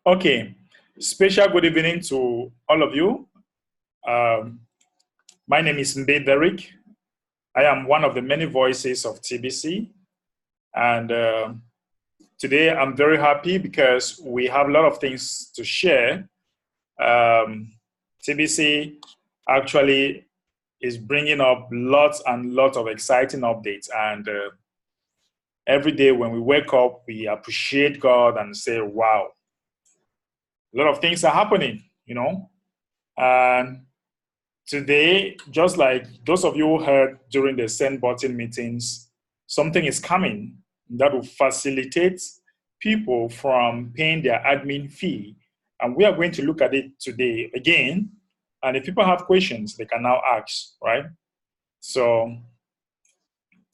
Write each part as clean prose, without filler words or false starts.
Okay, special good evening to all of you. My name is Mbe Derrick. I am one of the many voices of TBC, and today I'm very happy because we have a lot of things to share. TBC actually is bringing up lots and lots of exciting updates, and every day when we wake up, we appreciate God and say, wow, a lot of things are happening, And today, just like those of you who heard during the send button meetings, something is coming that will facilitate people from paying their admin fee. And we are going to look at it today again. And if people have questions, they can now ask, right? So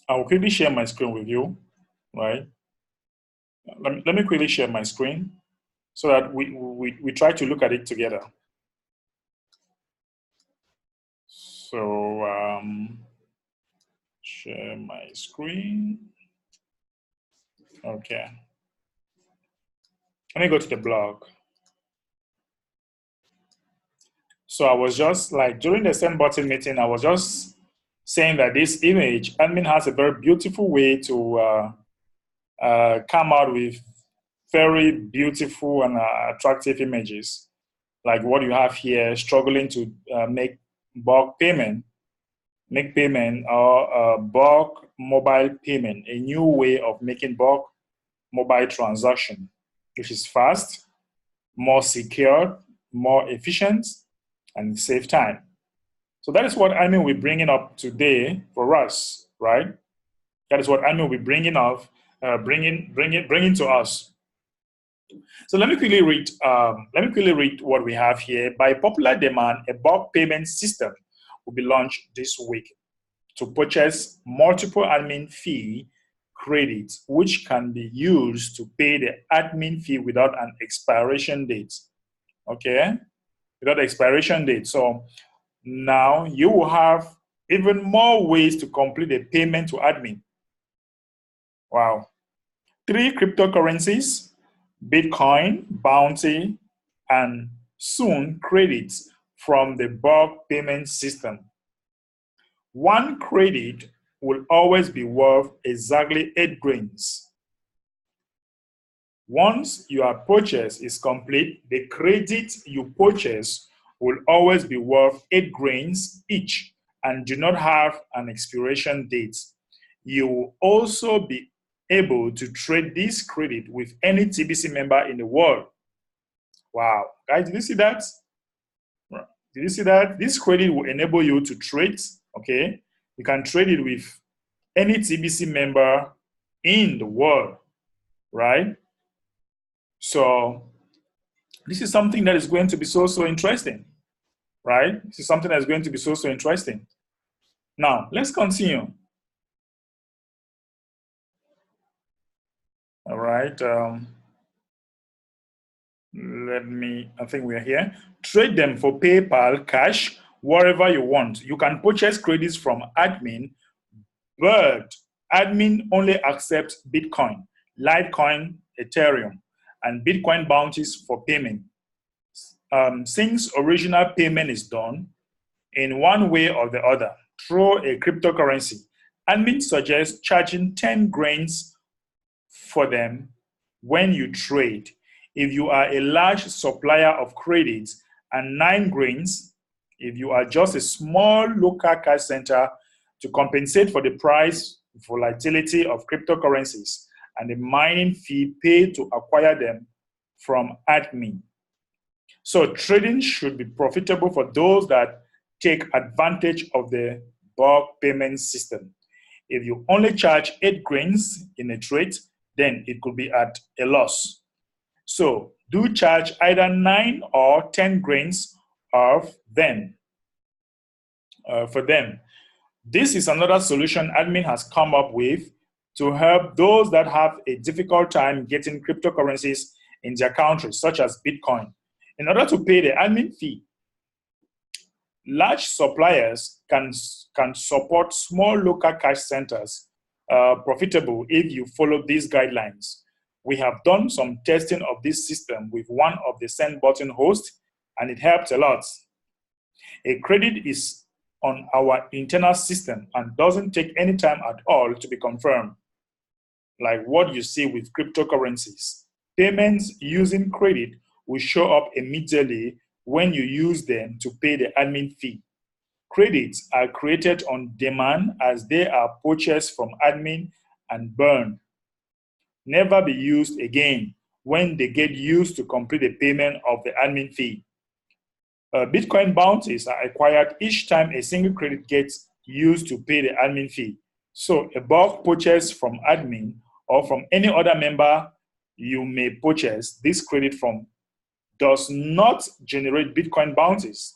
I will quickly share my screen with you, right? Let me quickly share my screen so that we try to look at it together. So share my screen. Okay. Let me go to the blog. So I was just like, during the send button meeting, I was just saying that this image, admin has a very beautiful way to come out with very beautiful and attractive images, like what you have here, struggling to make bulk payment, or bulk mobile payment, a new way of making bulk mobile transaction, which is fast, more secure, more efficient, and save time. So that is what admin will be bringing up today for us, right? That is what admin will be bringing up, bringing to us. So let me quickly read. What we have here. By popular demand, a bulk payment system will be launched this week to purchase multiple admin fee credits, which can be used to pay the admin fee without an expiration date. Okay, without expiration date. So now you will have even more ways to complete a payment to admin. Wow. 3 cryptocurrencies: Bitcoin, Bounty, and soon credits from the bulk payment system. 1 credit will always be worth exactly 8 grains. Once your purchase is complete, the credit you purchase will always be worth 8 grains each and do not have an expiration date. You will also be able to trade this credit with any TBC member in the world. Wow, guys, did you see that? Did you see that? This credit will enable you to trade, okay? You can trade it with any TBC member in the world, right? So this is something that is going to be so interesting, right? This is something that is going to be so interesting. Now, let's continue. All right. I think we are here. Trade them for PayPal, cash, wherever you want. You can purchase credits from admin, but admin only accepts Bitcoin, Litecoin, Ethereum, and Bitcoin bounties for payment. Since original payment is done in one way or the other through a cryptocurrency, admin suggests charging 10 grains for them when you trade. If you are a large supplier of credits, and 9 grains if you are just a small local cash center, to compensate for the price volatility of cryptocurrencies and the mining fee paid to acquire them from admin. So trading should be profitable for those that take advantage of the bulk payment system. If you only charge 8 grains in a trade, then it could be at a loss. So do charge either 9 or 10 grains of them for them. This is another solution admin has come up with to help those that have a difficult time getting cryptocurrencies in their countries, such as Bitcoin. In order to pay the admin fee, large suppliers can support small local cash centers profitable if you follow these guidelines. We have done some testing of this system with one of the send button hosts, and it helped a lot. A credit is on our internal system and doesn't take any time at all to be confirmed. Like what you see with cryptocurrencies. Payments using credit will show up immediately when you use them to pay the admin fee. Credits are created on demand as they are purchased from admin and burned. Never be used again when they get used to complete the payment of the admin fee. Bitcoin bounties are acquired each time a single credit gets used to pay the admin fee. So a bulk purchase from admin or from any other member you may purchase this credit from does not generate Bitcoin bounties.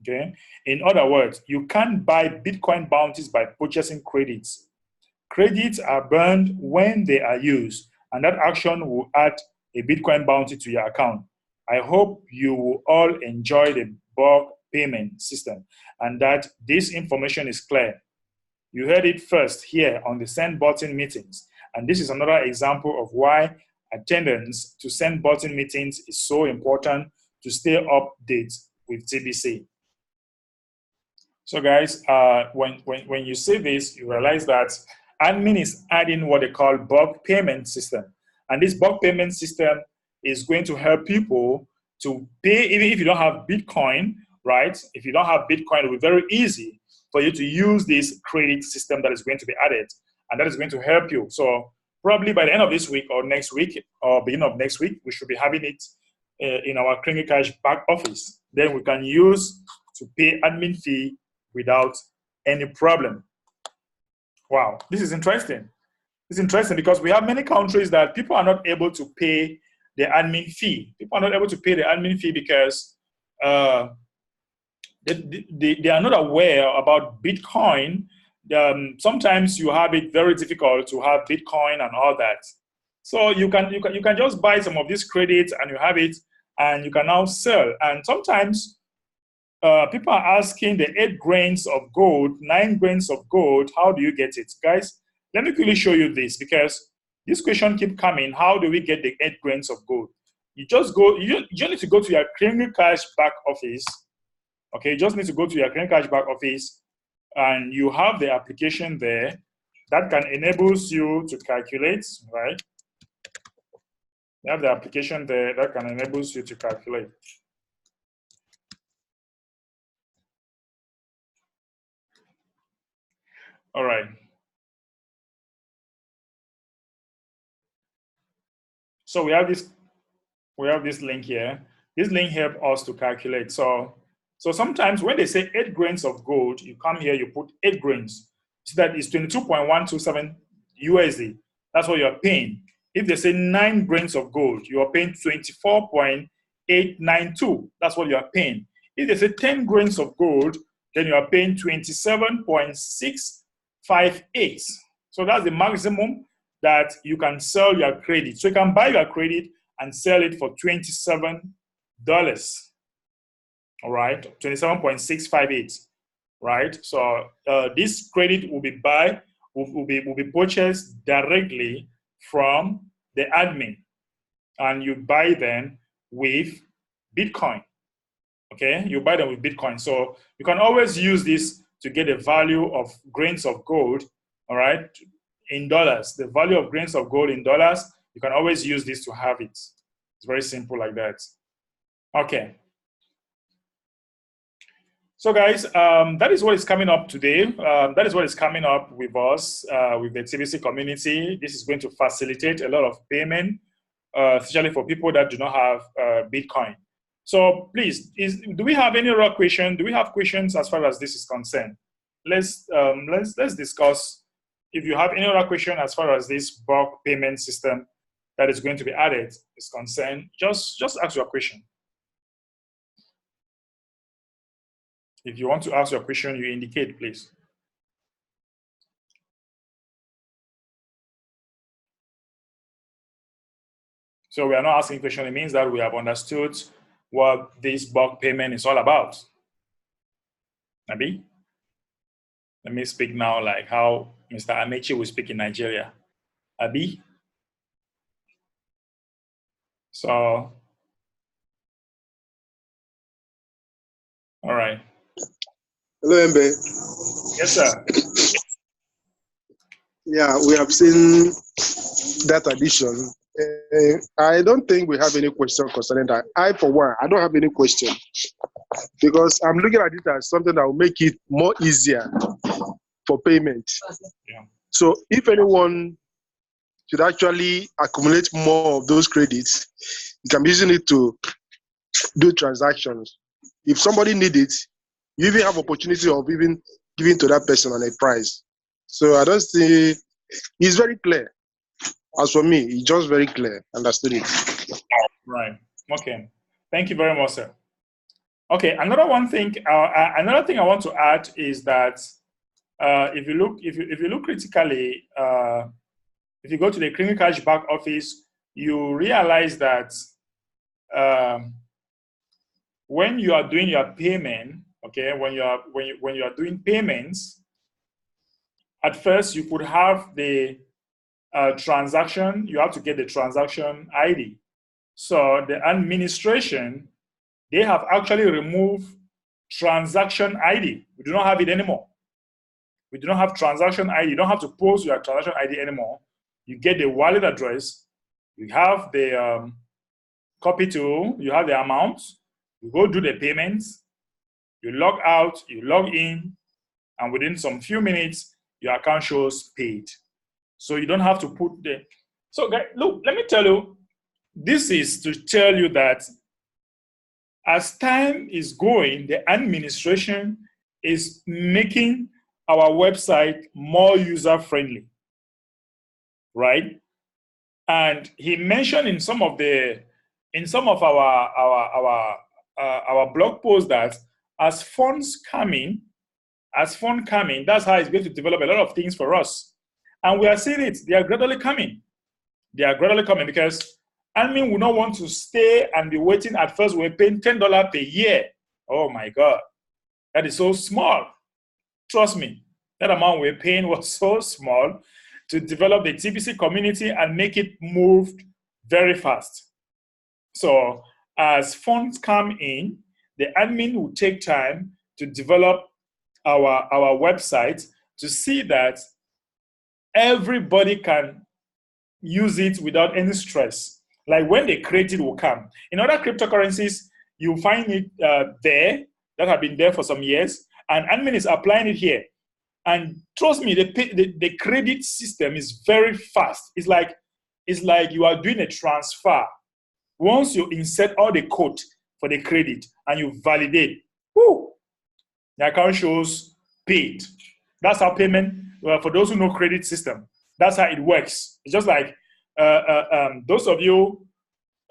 Okay? In other words, you can't buy Bitcoin bounties by purchasing credits. Credits are burned when they are used, and that action will add a Bitcoin bounty to your account. I hope you will all enjoy the bulk payment system and that this information is clear. You heard it first here on the Send Button meetings, and this is another example of why attendance to Send Button meetings is so important to stay updated with TBC. So guys, when you see this, you realize that admin is adding what they call bulk payment system. And this bulk payment system is going to help people to pay, even if you don't have Bitcoin, right? If you don't have Bitcoin, it will be very easy for you to use this credit system that is going to be added. And that is going to help you. So probably by the end of this week or next week or beginning of next week, we should be having it in our Kringle Cash back office. Then we can use to pay admin fee without any problem. Wow, this is interesting. It's interesting because we have many countries that people are not able to pay the admin fee. People are not able to pay the admin fee because they are not aware about Bitcoin. Sometimes you have it very difficult to have Bitcoin and all that. So you can just buy some of these credits and you have it and you can now sell. And sometimes people are asking the 8 grains of gold, 9 grains of gold, how do you get it? Guys, let me quickly show you this because this question keeps coming. How do we get the 8 grains of gold? You just need to go to your Kringle Cash back office. Okay, you just need to go to your Kringle Cash back office and you have the application there that can enable you to calculate, right? You have the application there that can enable you to calculate. All right. So we have this link here. This link helps us to calculate. So sometimes when they say 8 grains of gold, you come here, you put 8 grains. So that is 22.127 USD. That's what you're paying. If they say 9 grains of gold, you are paying 24.892. That's what you are paying. If they say 10 grains of gold, then you are paying 27.658. So that's the maximum that you can sell your credit. So you can buy your credit and sell it for $27. All right, 27.658. Right. So this credit will be purchased directly from the admin, and you buy them with Bitcoin. Okay, you buy them with Bitcoin. So you can always use this to get the value of grains of gold. All right, in dollars, the value of grains of gold in dollars. You can always use this to have it. It's very simple like that. Okay. So guys, that is what is coming up today. That is what is coming up with us, with the TBC community. This is going to facilitate a lot of payment, especially for people that do not have Bitcoin. So please, do we have any other question? Do we have questions as far as this is concerned? Let's discuss. If you have any other question as far as this bulk payment system that is going to be added is concerned, just ask your question. If you want to ask your question, you indicate, please. So we are not asking question. It means that we have understood what this bulk payment is all about. Abi? Let me speak now like how Mr. Amechi will speak in Nigeria. Abi? So, all right. Hello, Mbe. Yes, sir. Yeah, we have seen that addition. I don't think we have any question concerning that. I, for one, I don't have any question because I'm looking at it as something that will make it more easier for payment. Yeah. So if anyone should actually accumulate more of those credits, you can be using it to do transactions. If somebody needs it, you even have opportunity of even giving to that person on a price. So I don't see, it's very clear. As for me, it's just very clear. Understood it. Right. Okay. Thank you very much, sir. Okay. Another thing I want to add is that if you look critically, if you go to the Clean Cash back office, you realize that when you are doing your payment, okay, when you are doing payments, at first you could have the transaction. You have to get the transaction ID. So the administration, they have actually removed transaction ID. We do not have it anymore. We do not have transaction ID. You don't have to post your transaction ID anymore. You get the wallet address. You have the copy tool. You have the amount. You go do the payments. You log out. You log in. And within some few minutes, your account shows paid. So you don't have to put the... So guys, look, let me tell you, this is to tell you that as time is going, the administration is making our website more user-friendly, right? And he mentioned in some of our blog posts that as funds coming, that's how it's going to develop a lot of things for us. And we are seeing it. They are gradually coming. They are gradually coming because admin will not want to stay and be waiting. At first, we're paying $10 per year. Oh my God. That is so small. Trust me, that amount we're paying was so small to develop the TBC community and make it move very fast. So as funds come in, the admin will take time to develop our website to see that everybody can use it without any stress. Like when the credit will come. In other cryptocurrencies, you find it there, that have been there for some years, and admin is applying it here. And trust me, the credit system is very fast. It's like you are doing a transfer. Once you insert all the code for the credit and you validate, whoo, the account shows paid. That's how payment, for those who know credit system, that's how it works. It's just like those of you,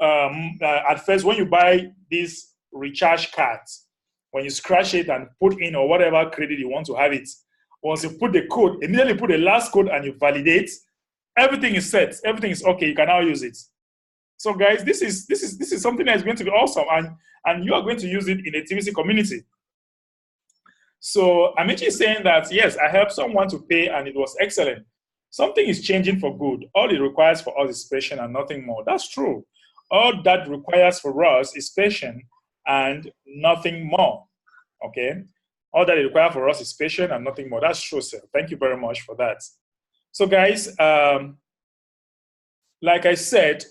at first, when you buy these recharge cards, when you scratch it and put in or whatever credit you want to have it, once you put the code, immediately put the last code and you validate, everything is set, everything is okay, you can now use it. So guys, this is something that is going to be awesome, and you are going to use it in the TBC community. So Amici is saying that, yes, I helped someone to pay and it was excellent. Something is changing for good. All it requires for us is patience and nothing more. That's true. All that requires for us is patience and nothing more. Okay? All that it requires for us is patience and nothing more. That's true, sir. Thank you very much for that. So guys, like I said,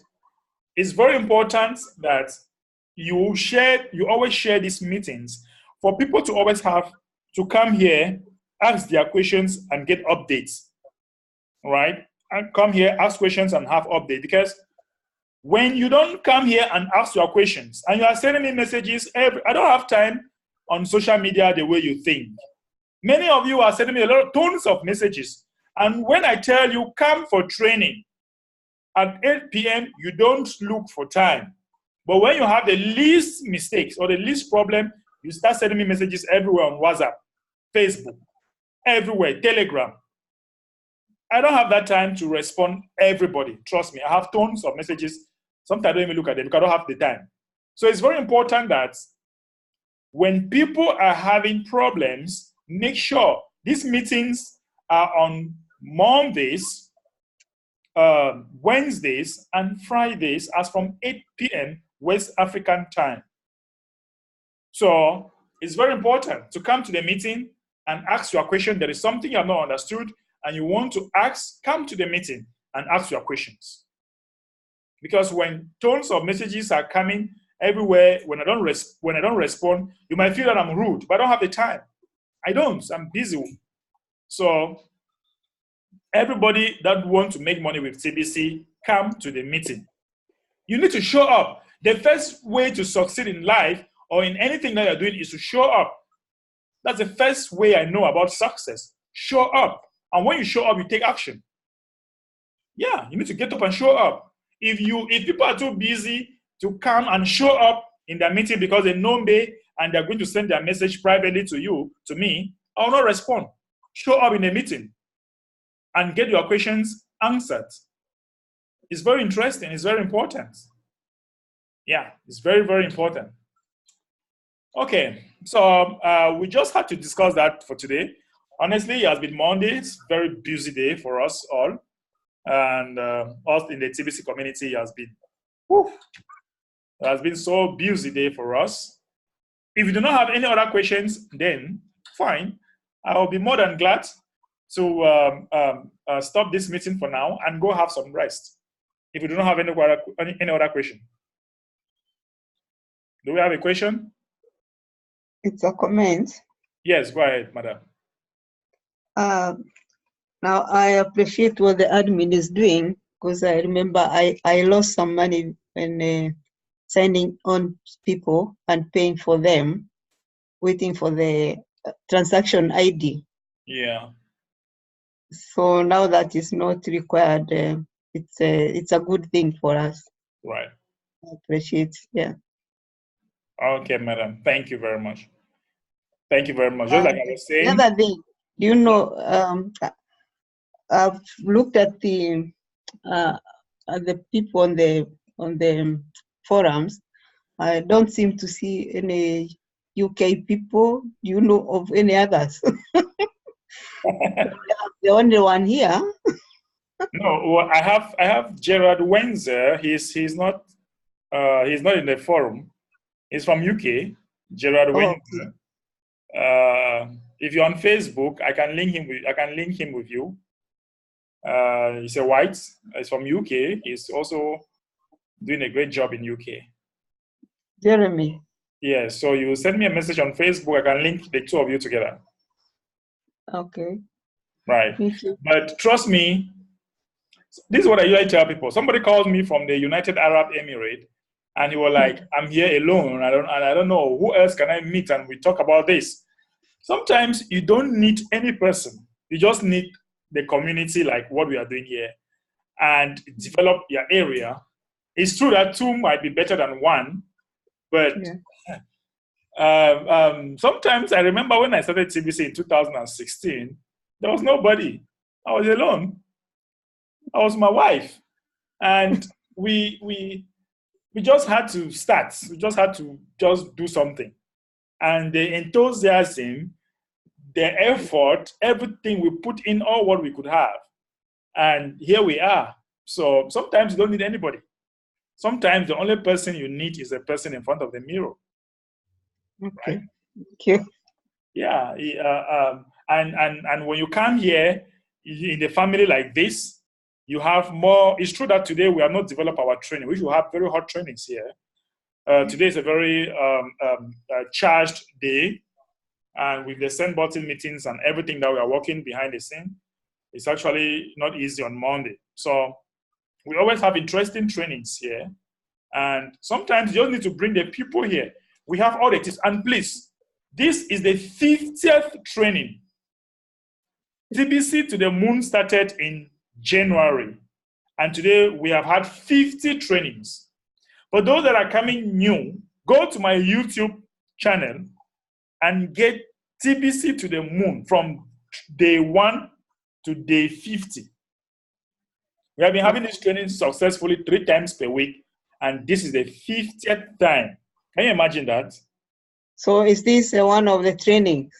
it's very important that you always share these meetings for people to always have to come here, ask their questions and get updates, right? And come here, ask questions and have updates. Because when you don't come here and ask your questions and you are sending me messages, I don't have time on social media the way you think. Many of you are sending me tons of messages. And when I tell you come for training at 8 p.m., you don't look for time. But when you have the least mistakes or the least problem, you start sending me messages everywhere on WhatsApp, Facebook, everywhere, Telegram. I don't have that time to respond everybody. Trust me, I have tons of messages. Sometimes I don't even look at them because I don't have the time. So it's very important that when people are having problems, make sure these meetings are on Mondays Wednesdays and Fridays as from 8 p.m. West African time. So it's very important to come to the meeting and ask your question. There is something you have not understood and you want to ask, come to the meeting and ask your questions. Because when tons of messages are coming everywhere, when I don't respond, you might feel that I'm rude, but I don't have the time. I'm busy. So everybody that wants to make money with TBC, come to the meeting. You need to show up. The first way to succeed in life or in anything that you're doing is to show up. That's the first way I know about success. Show up. And when you show up, you take action. Yeah, you need to get up and show up. If people are too busy to come and show up in their meeting because they know me and they're going to send their message privately to you, to me, I will not respond. Show up in the meeting and get your questions answered. It's very interesting. It's very important. Yeah, it's very, very important. Okay, so we just had to discuss that for today. Honestly, it has been Monday. It's a very busy day for us all. And us in the TBC community has been so busy day for us. If you do not have any other questions, then fine. I will be more than glad to stop this meeting for now and go have some rest. If you do not have any other question. Do we have a question? It's a comment. Yes, go ahead, madam. Now, I appreciate what the admin is doing because I remember I lost some money when signing on people and paying for them, waiting for the transaction ID. Yeah. So now that is not required, it's a good thing for us. Right. I appreciate, yeah. Okay, madam. Thank you very much. Thank you very much. Just like I was saying. The other thing, you know, I've looked at the people on the forums. I don't seem to see any UK people. Do you know of any others? The only one here. No, well, I have Gerard Wenzer. He's not in the forum. He's from UK. Gerard Wenzer. Okay. If you're on Facebook, I can link him with you. He's a white. He's from UK. He's also doing a great job in UK. Jeremy. Yeah, so you send me a message on Facebook. I can link the two of you together. Okay. Right. Thank you. But trust me, this is what I usually tell people. Somebody called me from the United Arab Emirates, and he was like, "I'm here alone. I don't know who else can I meet, and we talk about this." Sometimes you don't need any person. You just need the community, like what we are doing here, and develop your area. It's true that two might be better than one, but sometimes I remember when I started TBC in 2016, there was nobody. I was alone. I was my wife, and we just had to start. We just had to just do something, and the enthusiasm, the effort, everything we put in, all what we could have, and here we are. So sometimes you don't need anybody. Sometimes the only person you need is a person in front of the mirror. Okay. Right? Thank you. Yeah. And when you come here in the family like this, you have more. It's true that today we have not developed our training. We should have very hot trainings here. Today is a very charged day, and with the send button meetings and everything that we are working behind the scene, it's actually not easy on Monday. So we always have interesting trainings here, and sometimes you just need to bring the people here. We have all the tips, and please, this is the 50th training. TBC to the Moon started in January, and today we have had 50 trainings. For those that are coming new, go to my YouTube channel and get TBC to the Moon from day 1 to day 50. We have been having this training successfully 3 times per week, and this is the 50th time. Can you imagine that? So is this one of the trainings?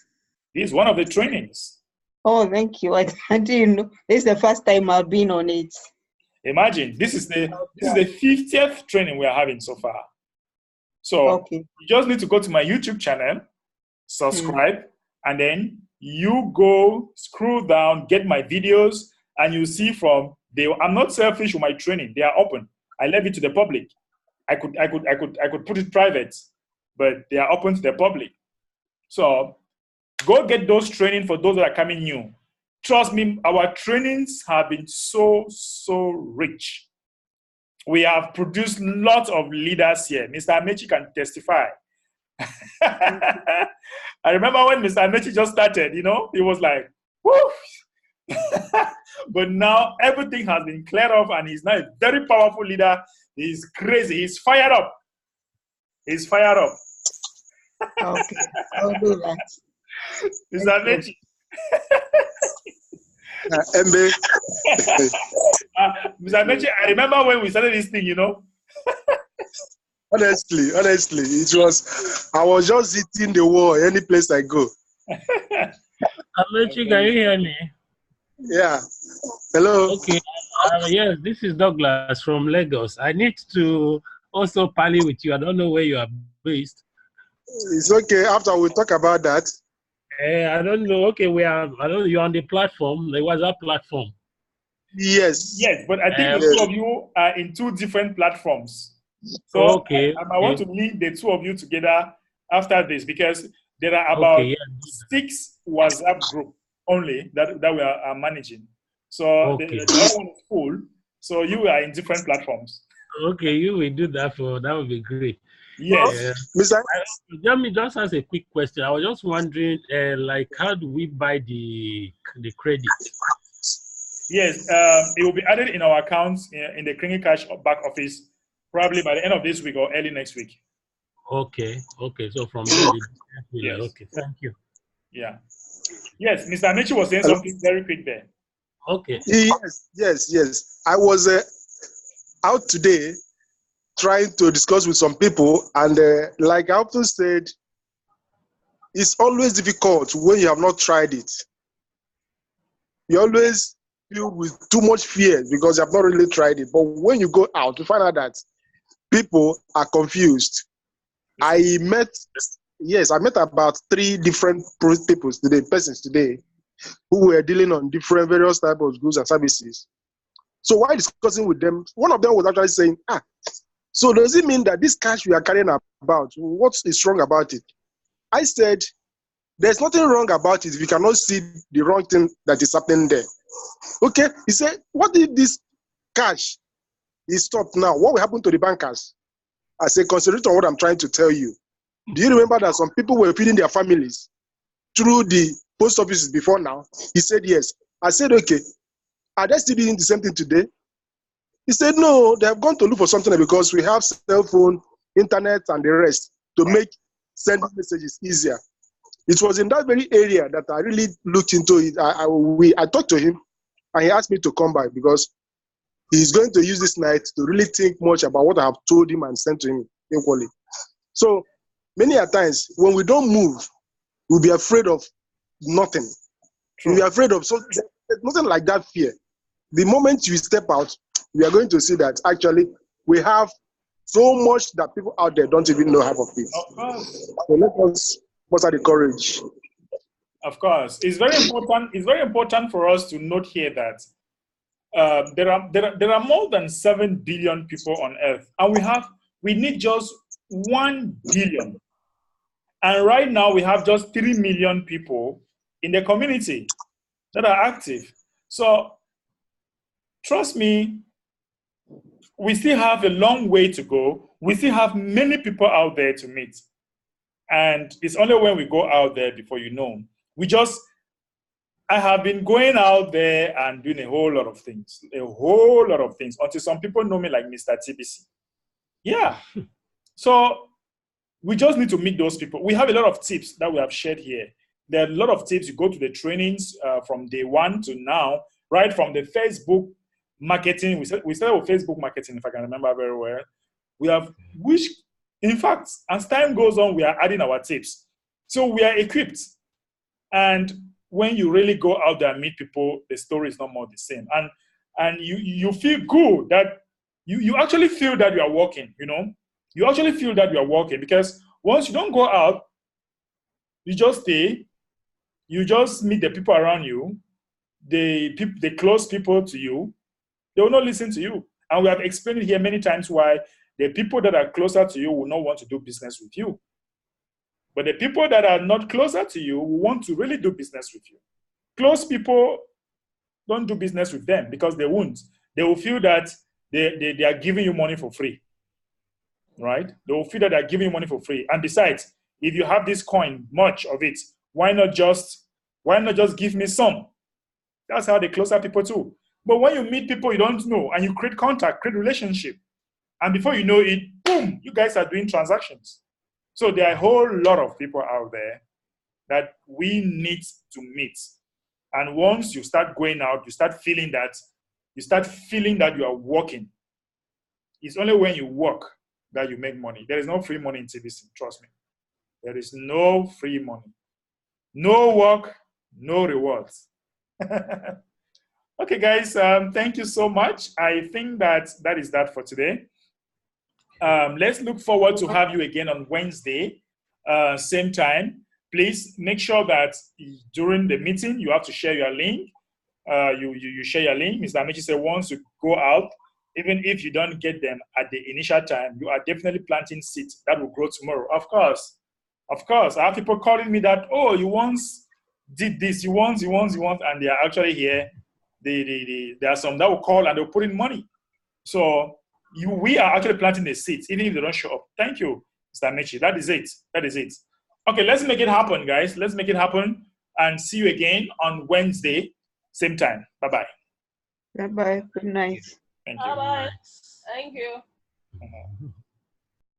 This is one of the trainings. Oh, thank you. I didn't know. This is the first time I've been on it. Imagine, this is the 50th training we are having so far. So Okay. you just need to go to my YouTube channel, subscribe, and then you go scroll down, get my videos, and you see I'm not selfish with my training. They are open. I leave it to the public. I could put it private, but they are open to the public. So go get those training for those that are coming new. Trust me, our trainings have been so rich. We have produced lots of leaders here. Mr. Amechi can testify. I remember when Mr. Amechi just started, he was like, whoo! But now everything has been cleared off and he's now a very powerful leader. He's crazy. He's fired up. He's fired up. Okay, I'll do that. Mr. Amechi. Mr. Amechi, I remember when we started this thing, Honestly, I was just hitting the wall any place I go. Amechi, can you hear me? Yeah. Hello. Okay. Yes, this is Douglas from Lagos. I need to also parley with you. I don't know where you are based. It's okay. After we talk about that. I don't know. Okay, you're on the platform, the WhatsApp platform. Yes. Yes, but I think the two of you are in two different platforms. So okay. I want to link the two of you together after this because there are about 6 WhatsApp groups only that we are managing. So the other one is full. So you are in different platforms. Okay, you will do that that would be great. Yes. Let me just ask a quick question. I was just wondering, how do we buy the credit? Yes, it will be added in our accounts in the Kringy Cash back office, probably by the end of this week or early next week. Okay. So from there, yes. Okay, thank you. Yeah. Yes, Mr. Amechi was saying something very quick there. Okay. Yes. I was out today trying to discuss with some people, and like I often said, it's always difficult when you have not tried it. You always feel with too much fear because you have not really tried it. But when you go out, you find out that people are confused. I met about 3 different persons today, who were dealing on different various types of goods and services. So while discussing with them, one of them was actually saying, so does it mean that this cash we are carrying about, what is wrong about it? I said, there's nothing wrong about it if you cannot see the wrong thing that is happening there. Okay, he said, what if this cash is stopped now? What will happen to the bankers? I said, concentrate on what I'm trying to tell you. Do you remember that some people were feeding their families through the post offices before now? He said, yes. I said, okay, are they still doing the same thing today? He said, no, they have gone to look for something because we have cell phone, internet, and the rest to make sending messages easier. It was in that very area that I really looked into it. I talked to him, and he asked me to come back because he's going to use this night to really think much about what I have told him and sent to him equally. So many a times when we don't move, we'll be afraid of nothing. We'll be afraid of something. There's nothing like that fear. The moment you step out, we are going to see that actually we have so much that people out there don't even know half of it. Of course. So let us muster the courage. Of course. It's very important. It's very important for us to note here that there are more than 7 billion people on earth, and we need just 1 billion. And right now we have just 3 million people in the community that are active. So trust me, we still have a long way to go. We still have many people out there to meet. And it's only when we go out there before you know. I have been going out there and doing a whole lot of things until some people know me like Mr. Tbc. Yeah. So we just need to meet those people. We have a lot of tips that we have shared here. There are a lot of tips. You go to the trainings from day 1 to now, right from the Facebook marketing. We started with Facebook marketing, if I can remember very well. We have, in fact, as time goes on, we are adding our tips. So we are equipped. And when you really go out there and meet people, the story is no more the same. And and you feel good that you actually feel that you are working, you know. You actually feel that you are working, because once you don't go out, you just stay, you just meet the people around you, the close people to you, they will not listen to you. And we have explained here many times why the people that are closer to you will not want to do business with you. But the people that are not closer to you will want to really do business with you. Close people, don't do business with them because they won't. They will feel that they are giving you money for free, right? They will feel that they're giving you money for free. And besides, if you have this coin, much of it, why not just give me some? That's how the closer people too. But when you meet people you don't know and you create contact, create relationship, and before you know it, boom, you guys are doing transactions. So there are a whole lot of people out there that we need to meet. And once you start going out, you start feeling that you are working. It's only when you work that you make money. There is no free money in TBC, trust me. There is no free money. No work, no rewards. Okay, guys, thank you so much. I think that is that for today. Let's look forward to have you again on Wednesday, same time. Please make sure that during the meeting, you have to share your link. You share your link. Mr. Amici said once you go out, even if you don't get them at the initial time, you are definitely planting seeds that will grow tomorrow. Of course. I have people calling me that, oh, you once did this, you once, and they are actually here. There are some that will call and they'll put in money. So we are actually planting the seeds, even if they don't show up. Thank you, Mr. Amici. That is it. Okay, let's make it happen, guys. Let's make it happen, and see you again on Wednesday, same time. Bye-bye. Bye-bye. Good night. Thank you. Bye-bye. Thank you.